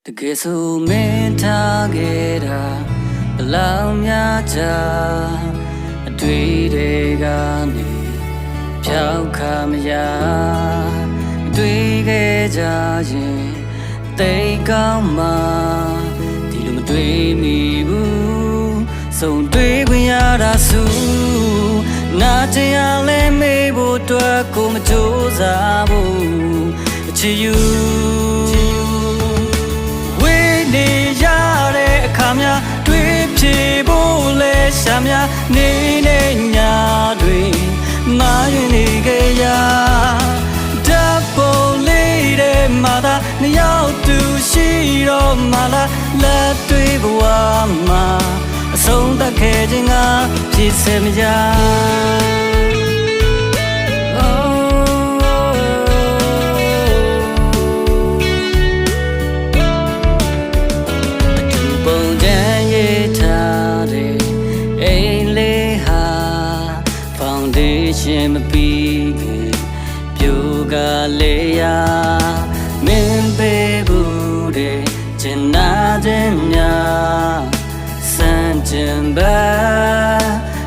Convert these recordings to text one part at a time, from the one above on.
တကယ်ဆိုမင်းထားခဲ့တာဘလောက်များချာအတွေ့တွေကနေဖြောက်ခါမရတွေ့ခဲ့ကြရင်တိတ်ကောင်းမှဒီလိုမတွေ့မိဘူးစုံတွေ့ခွင့်ရတာစုနာကျင်ရလဲမေးဖို့အတွက်ကိုမကြိုးစားဘူးအချစ်ယူနေရတဲ့အခါများတွေ့ဖြစ်ဖို့လဲရှာများနေနေညာတွေမာရင်နေကြရဓာတ်ပုံလေးတဲ့မှာသာနှစ်ယောက်တူရှိတော့မှလားလက်တွေ့ဘဝမှာအဆုံးသတ်ခဲ့ခြင်းကဖြစ်စေမကြရှင်မပြီးခင်ပြိုကလေးရမင်းပေးဘူးတဲ့ကျင်နာခြင်းများစမ်းကျင်ပါ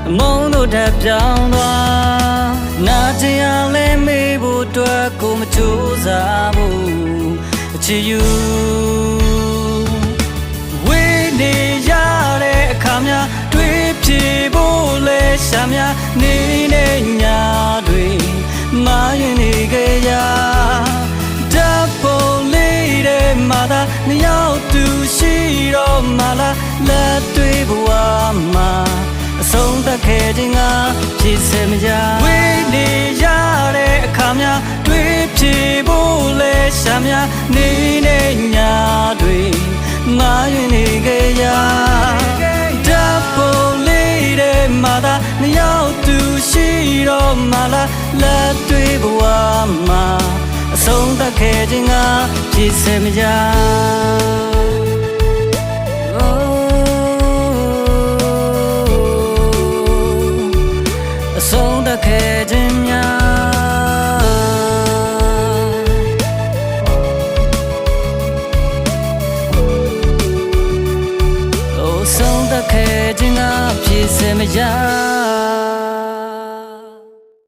အမုန်းတို့တက်ပြောင်းသွားနာကျင်ရလဲမေးဖို့အတွက်ကိုမကြိုးစားဘူးအချစ်ယူဝေးနေရတဲ့အခါများတွေ့ဖြစ်ဖို့လဲရှာများနေနေညာတွေမာရင်နေကြရဓာတ်ပုံလေးတဲ့မှာသာနှစ်ယောက်တူရှိတော့မှလားလက်တွေ့ဘဝမှာအဆုံးသတ်ခဲ့ခြင်းကဖြစ်စေမကြဝေးနေရတဲ့အခါများတွေ့ဖြစ်ဖို့လဲရှာများနေနေညာတွေမာရင်နေကြရဓာတ်ပုံလေးတဲ့မှာသာနှစ်ယောက်တူရှိတော့မှလားလက်တွေ့ဘဝမှာအဆုံးသတ်ခဲ့ခြင်းကဖြစ်စေမကြအဆုံးသတ်ခဲ့ခြင်းများအဆုံးသတ်ခဲ့ခြင်းကဖြစ်စေမကြ